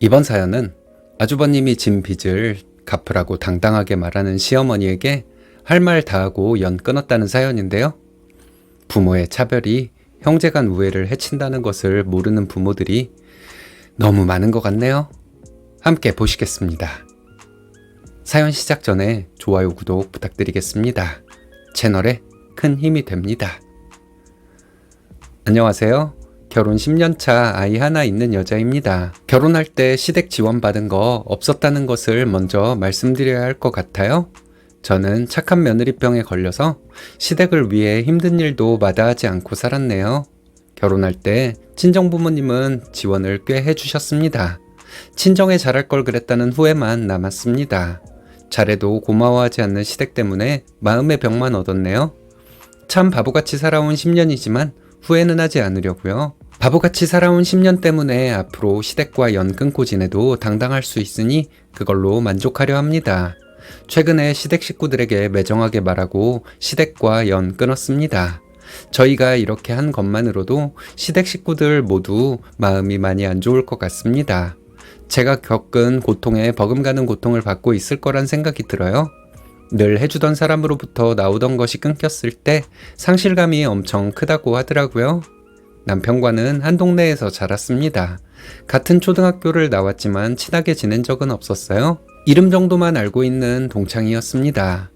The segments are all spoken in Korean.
이번 사연은 아주버님이 진 빚을 갚으라고 당당하게 말하는 시어머니에게 할 말 다하고 연 끊었다는 사연인데요. 부모의 차별이 형제 간 우애를 해친다는 것을 모르는 부모들이 너무 많은 것 같네요. 함께 보시겠습니다. 사연 시작 전에 좋아요, 구독 부탁드리겠습니다. 채널에 큰 힘이 됩니다. 안녕하세요. 결혼 10년차 아이 하나 있는 여자입니다. 결혼할 때 시댁 지원 받은 거 없었다는 것을 먼저 말씀드려야 할 것 같아요. 저는 착한 며느리병에 걸려서 시댁을 위해 힘든 일도 마다하지 않고 살았네요. 결혼할 때 친정 부모님은 지원을 꽤 해주셨습니다. 친정에 잘할 걸 그랬다는 후회만 남았습니다. 잘해도 고마워하지 않는 시댁 때문에 마음의 병만 얻었네요. 참 바보같이 살아온 10년이지만 후회는 하지 않으려고요. 바보같이 살아온 10년 때문에 앞으로 시댁과 연 끊고 지내도 당당할 수 있으니 그걸로 만족하려 합니다. 최근에 시댁 식구들에게 매정하게 말하고 시댁과 연 끊었습니다. 저희가 이렇게 한 것만으로도 시댁 식구들 모두 마음이 많이 안 좋을 것 같습니다. 제가 겪은 고통에 버금가는 고통을 받고 있을 거란 생각이 들어요. 늘 해주던 사람으로부터 나오던 것이 끊겼을 때 상실감이 엄청 크다고 하더라고요. 남편과는 한 동네에서 자랐습니다. 같은 초등학교를 나왔지만 친하게 지낸 적은 없었어요. 이름 정도만 알고 있는 동창이었습니다.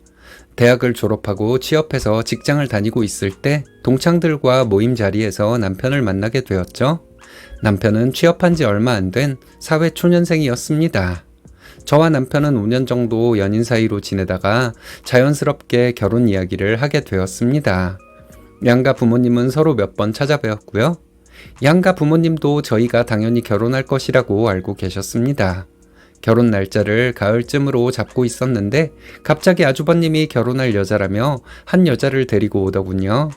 대학을 졸업하고 취업해서 직장을 다니고 있을 때 동창들과 모임 자리에서 남편을 만나게 되었죠. 남편은 취업한 지 얼마 안 된 사회 초년생이었습니다. 저와 남편은 5년 정도 연인 사이로 지내다가 자연스럽게 결혼 이야기를 하게 되었습니다. 양가 부모님은 서로 몇 번 찾아뵈었고요. 양가 부모님도 저희가 당연히 결혼할 것이라고 알고 계셨습니다. 결혼 날짜를 가을쯤으로 잡고 있었는데 갑자기 아주버님이 결혼할 여자라며 한 여자를 데리고 오더군요.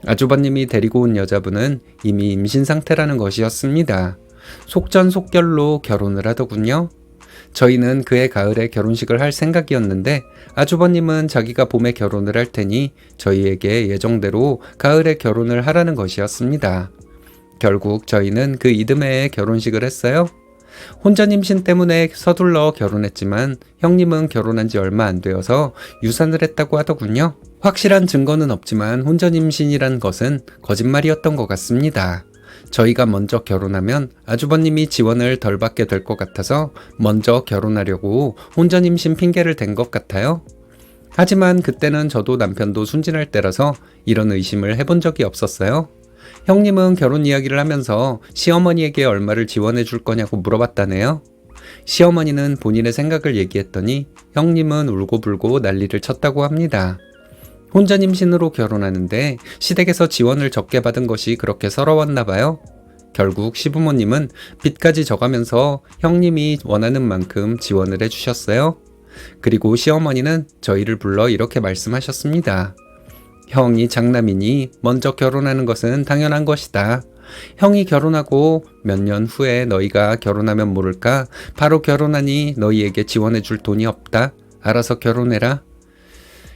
아주버님이 데리고 온 여자분은 이미 임신 상태라는 것이었습니다. 속전속결로 결혼을 하더군요. 저희는 그해 가을에 결혼식을 할 생각이었는데 아주버님은 자기가 봄에 결혼을 할 테니 저희에게 예정대로 가을에 결혼을 하라는 것이었습니다. 결국 저희는 그 이듬해에 결혼식을 했어요. 혼전 임신 때문에 서둘러 결혼했지만 형님은 결혼한 지 얼마 안 되어서 유산을 했다고 하더군요. 확실한 증거는 없지만 혼전 임신이란 것은 거짓말이었던 것 같습니다. 저희가 먼저 결혼하면 아주버님이 지원을 덜 받게 될 것 같아서 먼저 결혼하려고 혼전 임신 핑계를 댄 것 같아요. 하지만 그때는 저도 남편도 순진할 때라서 이런 의심을 해본 적이 없었어요. 형님은 결혼 이야기를 하면서 시어머니에게 얼마를 지원해 줄 거냐고 물어봤다네요. 시어머니는 본인의 생각을 얘기했더니 형님은 울고불고 난리를 쳤다고 합니다. 혼전 임신으로 결혼하는데 시댁에서 지원을 적게 받은 것이 그렇게 서러웠나 봐요. 결국 시부모님은 빚까지 져가면서 형님이 원하는 만큼 지원을 해주셨어요. 그리고 시어머니는 저희를 불러 이렇게 말씀하셨습니다. 형이 장남이니 먼저 결혼하는 것은 당연한 것이다. 형이 결혼하고 몇 년 후에 너희가 결혼하면 모를까? 바로 결혼하니 너희에게 지원해 줄 돈이 없다. 알아서 결혼해라.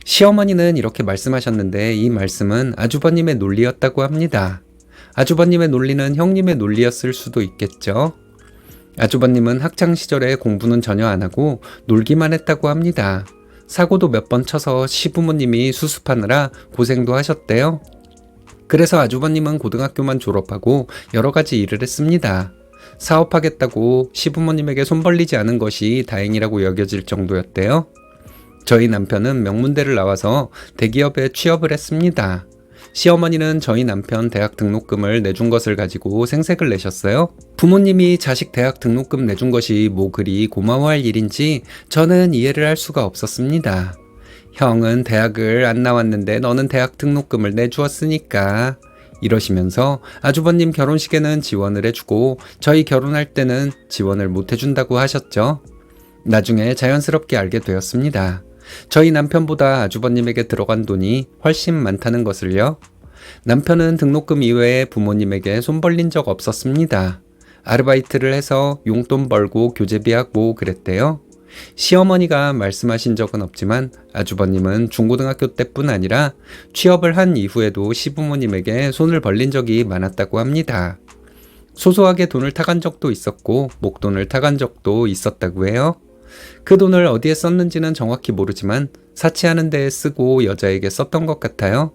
시어머니는 이렇게 말씀하셨는데 이 말씀은 아주버님의 논리였다고 합니다. 아주버님의 논리는 형님의 논리였을 수도 있겠죠. 아주버님은 학창시절에 공부는 전혀 안 하고 놀기만 했다고 합니다. 사고도 몇 번 쳐서 시부모님이 수습하느라 고생도 하셨대요. 그래서 아주버님은 고등학교만 졸업하고 여러 가지 일을 했습니다. 사업하겠다고 시부모님에게 손 벌리지 않은 것이 다행이라고 여겨질 정도였대요. 저희 남편은 명문대를 나와서 대기업에 취업을 했습니다. 시어머니는 저희 남편 대학 등록금을 내준 것을 가지고 생색을 내셨어요. 부모님이 자식 대학 등록금 내준 것이 뭐 그리 고마워할 일인지 저는 이해를 할 수가 없었습니다. 형은 대학을 안 나왔는데 너는 대학 등록금을 내주었으니까 이러시면서 아주버님 결혼식에는 지원을 해주고 저희 결혼할 때는 지원을 못 해준다고 하셨죠. 나중에 자연스럽게 알게 되었습니다. 저희 남편보다 아주버님에게 들어간 돈이 훨씬 많다는 것을요. 남편은 등록금 이외에 부모님에게 손 벌린 적 없었습니다. 아르바이트를 해서 용돈 벌고 교재비하고 그랬대요. 시어머니가 말씀하신 적은 없지만 아주버님은 중고등학교 때뿐 아니라 취업을 한 이후에도 시부모님에게 손을 벌린 적이 많았다고 합니다. 소소하게 돈을 타간 적도 있었고 목돈을 타간 적도 있었다고 해요. 그 돈을 어디에 썼는지는 정확히 모르지만 사치하는 데에 쓰고 여자에게 썼던 것 같아요.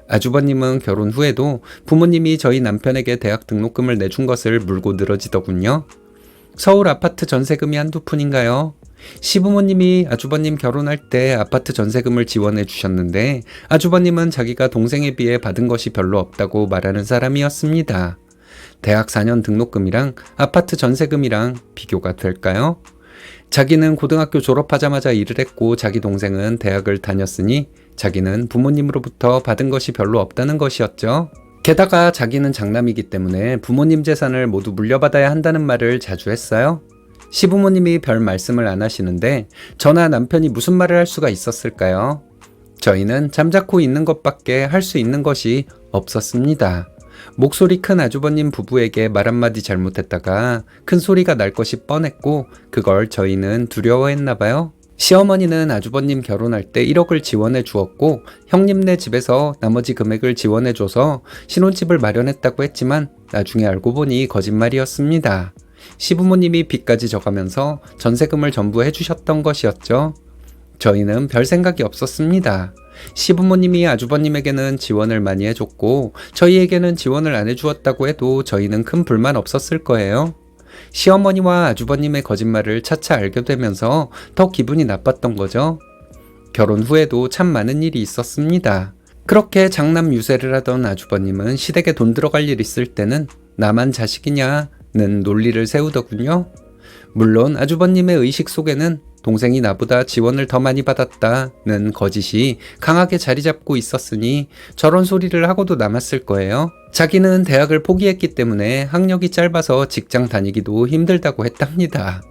아주버님은 결혼 후에도 부모님이 저희 남편에게 대학 등록금을 내준 것을 물고 늘어지더군요. 서울 아파트 전세금이 한두 푼인가요? 시부모님이 아주버님 결혼할 때 아파트 전세금을 지원해 주셨는데 아주버님은 자기가 동생에 비해 받은 것이 별로 없다고 말하는 사람이었습니다. 대학 4년 등록금이랑 아파트 전세금이랑 비교가 될까요? 자기는 고등학교 졸업하자마자 일을 했고 자기 동생은 대학을 다녔으니 자기는 부모님으로부터 받은 것이 별로 없다는 것이었죠. 게다가 자기는 장남이기 때문에 부모님 재산을 모두 물려받아야 한다는 말을 자주 했어요. 시부모님이 별 말씀을 안 하시는데 저나 남편이 무슨 말을 할 수가 있었을까요? 저희는 잠자코 있는 것밖에 할 수 있는 것이 없었습니다. 목소리 큰 아주버님 부부에게 말 한마디 잘못했다가 큰 소리가 날 것이 뻔했고 그걸 저희는 두려워했나 봐요. 시어머니는 아주버님 결혼할 때 1억을 지원해 주었고 형님네 집에서 나머지 금액을 지원해 줘서 신혼집을 마련했다고 했지만 나중에 알고 보니 거짓말이었습니다. 시부모님이 빚까지 져가면서 전세금을 전부 해주셨던 것이었죠. 저희는 별 생각이 없었습니다. 시부모님이 아주버님에게는 지원을 많이 해줬고 저희에게는 지원을 안 해주었다고 해도 저희는 큰 불만 없었을 거예요. 시어머니와 아주버님의 거짓말을 차차 알게 되면서 더 기분이 나빴던 거죠. 결혼 후에도 참 많은 일이 있었습니다. 그렇게 장남 유세를 하던 아주버님은 시댁에 돈 들어갈 일 있을 때는 나만 자식이냐는 논리를 세우더군요. 물론 아주버님의 의식 속에는 동생이 나보다 지원을 더 많이 받았다는 거짓이 강하게 자리 잡고 있었으니 저런 소리를 하고도 남았을 거예요. 자기는 대학을 포기했기 때문에 학력이 짧아서 직장 다니기도 힘들다고 했답니다.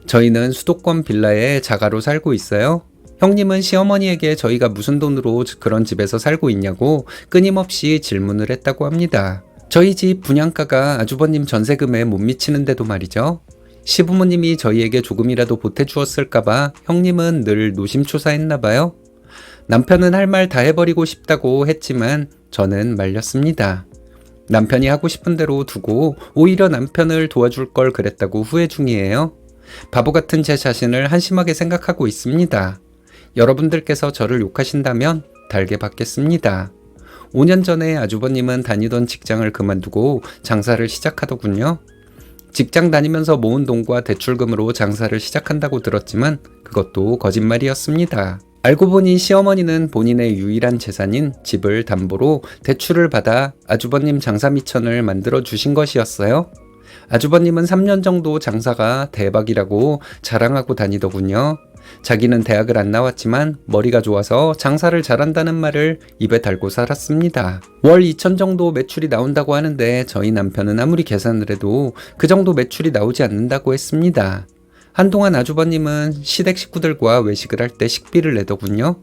저희는 수도권 빌라에 자가로 살고 있어요. 형님은 시어머니에게 저희가 무슨 돈으로 그런 집에서 살고 있냐고 끊임없이 질문을 했다고 합니다. 저희 집 분양가가 아주버님 전세금에 못 미치는데도 말이죠. 시부모님이 저희에게 조금이라도 보태주었을까봐 형님은 늘 노심초사했나봐요. 남편은 할 말 다 해버리고 싶다고 했지만 저는 말렸습니다. 남편이 하고 싶은 대로 두고 오히려 남편을 도와줄 걸 그랬다고 후회 중이에요. 바보 같은 제 자신을 한심하게 생각하고 있습니다. 여러분들께서 저를 욕하신다면 달게 받겠습니다. 5년 전에 아주버님은 다니던 직장을 그만두고 장사를 시작하더군요. 직장 다니면서 모은 돈과 대출금으로 장사를 시작한다고 들었지만 그것도 거짓말이었습니다. 알고 보니 시어머니는 본인의 유일한 재산인 집을 담보로 대출을 받아 아주버님 장사 미천을 만들어 주신 것이었어요. 아주버님은 3년 정도 장사가 대박이라고 자랑하고 다니더군요. 자기는 대학을 안 나왔지만 머리가 좋아서 장사를 잘한다는 말을 입에 달고 살았습니다. 월 2천 정도 매출이 나온다고 하는데 저희 남편은 아무리 계산을 해도 그 정도 매출이 나오지 않는다고 했습니다. 한동안 아주버님은 시댁 식구들과 외식을 할 때 식비를 내더군요.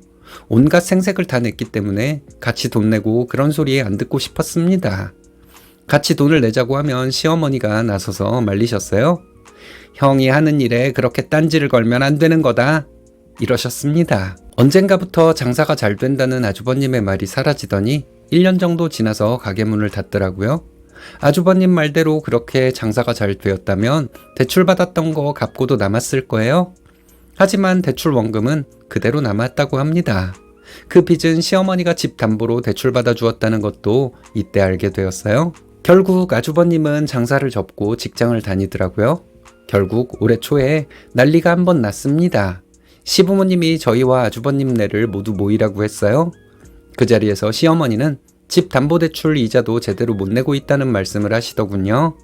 온갖 생색을 다 냈기 때문에 같이 돈 내고 그런 소리 안 듣고 싶었습니다. 같이 돈을 내자고 하면 시어머니가 나서서 말리셨어요. 형이 하는 일에 그렇게 딴지를 걸면 안 되는 거다. 이러셨습니다. 언젠가부터 장사가 잘 된다는 아주버님의 말이 사라지더니 1년 정도 지나서 가게 문을 닫더라고요. 아주버님 말대로 그렇게 장사가 잘 되었다면 대출받았던 거 갚고도 남았을 거예요. 하지만 대출 원금은 그대로 남았다고 합니다. 그 빚은 시어머니가 집 담보로 대출받아 주었다는 것도 이때 알게 되었어요. 결국 아주버님은 장사를 접고 직장을 다니더라고요. 결국 올해 초에 난리가 한번 났습니다. 시부모님이 저희와 아주버님네를 모두 모이라고 했어요. 그 자리에서 시어머니는 집 담보대출 이자도 제대로 못 내고 있다는 말씀을 하시더군요.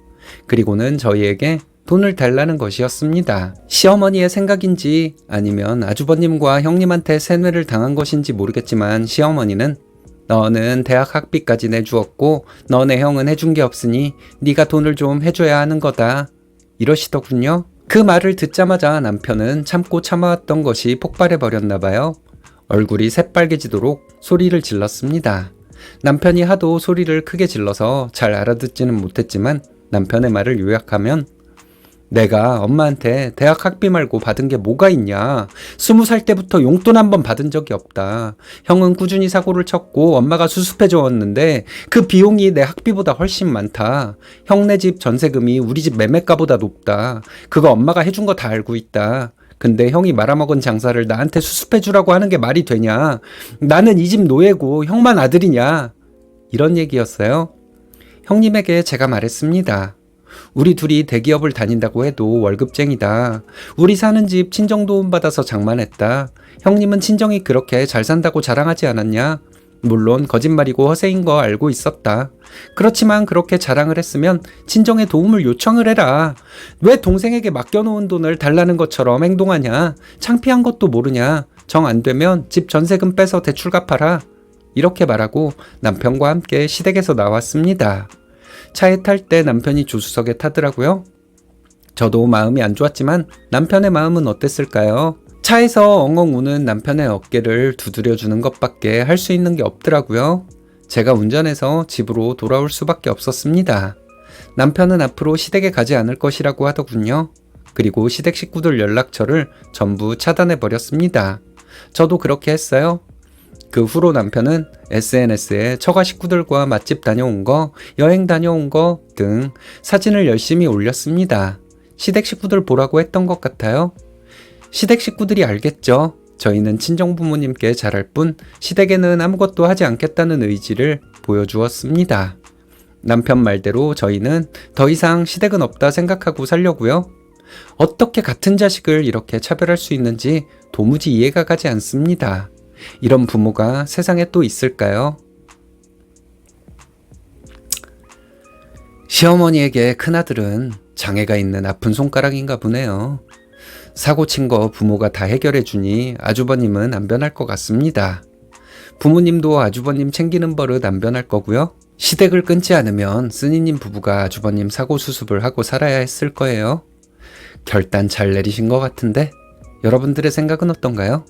그리고는 저희에게 돈을 달라는 것이었습니다. 시어머니의 생각인지 아니면 아주버님과 형님한테 세뇌를 당한 것인지 모르겠지만 시어머니는 너는 대학 학비까지 내주었고 너네 형은 해준 게 없으니 네가 돈을 좀 해줘야 하는 거다. 이러시더군요. 그 말을 듣자마자 남편은 참고 참아왔던 것이 폭발해버렸나 봐요. 얼굴이 새빨개지도록 소리를 질렀습니다. 남편이 하도 소리를 크게 질러서 잘 알아듣지는 못했지만 남편의 말을 요약하면 내가 엄마한테 대학 학비 말고 받은 게 뭐가 있냐. 20살 때부터 용돈 한 번 받은 적이 없다. 형은 꾸준히 사고를 쳤고 엄마가 수습해 줬는데 그 비용이 내 학비보다 훨씬 많다. 형네 집 전세금이 우리 집 매매가보다 높다. 그거 엄마가 해준 거 다 알고 있다. 근데 형이 말아먹은 장사를 나한테 수습해 주라고 하는 게 말이 되냐. 나는 이 집 노예고 형만 아들이냐. 이런 얘기였어요. 형님에게 제가 말했습니다. 우리 둘이 대기업을 다닌다고 해도 월급쟁이다. 우리 사는 집 친정 도움 받아서 장만했다. 형님은 친정이 그렇게 잘 산다고 자랑하지 않았냐? 물론 거짓말이고 허세인 거 알고 있었다. 그렇지만 그렇게 자랑을 했으면 친정에 도움을 요청을 해라. 왜 동생에게 맡겨놓은 돈을 달라는 것처럼 행동하냐? 창피한 것도 모르냐? 정 안 되면 집 전세금 빼서 대출 갚아라. 이렇게 말하고 남편과 함께 시댁에서 나왔습니다. 차에 탈 때 남편이 조수석에 타더라고요. 저도 마음이 안 좋았지만 남편의 마음은 어땠을까요? 차에서 엉엉 우는 남편의 어깨를 두드려주는 것밖에 할 수 있는 게 없더라고요. 제가 운전해서 집으로 돌아올 수밖에 없었습니다. 남편은 앞으로 시댁에 가지 않을 것이라고 하더군요. 그리고 시댁 식구들 연락처를 전부 차단해버렸습니다. 저도 그렇게 했어요. 그 후로 남편은 SNS에 처가 식구들과 맛집 다녀온 거, 여행 다녀온 거 등 사진을 열심히 올렸습니다. 시댁 식구들 보라고 했던 것 같아요. 시댁 식구들이 알겠죠. 저희는 친정 부모님께 잘할 뿐 시댁에는 아무것도 하지 않겠다는 의지를 보여주었습니다. 남편 말대로 저희는 더 이상 시댁은 없다 생각하고 살려고요. 어떻게 같은 자식을 이렇게 차별할 수 있는지 도무지 이해가 가지 않습니다. 이런 부모가 세상에 또 있을까요? 시어머니에게 큰아들은 장애가 있는 아픈 손가락인가 보네요. 사고 친 거 부모가 다 해결해 주니 아주버님은 안 변할 것 같습니다. 부모님도 아주버님 챙기는 버릇 안 변할 거고요. 시댁을 끊지 않으면 쓰니님 부부가 아주버님 사고 수습을 하고 살아야 했을 거예요. 결단 잘 내리신 것 같은데 여러분들의 생각은 어떤가요?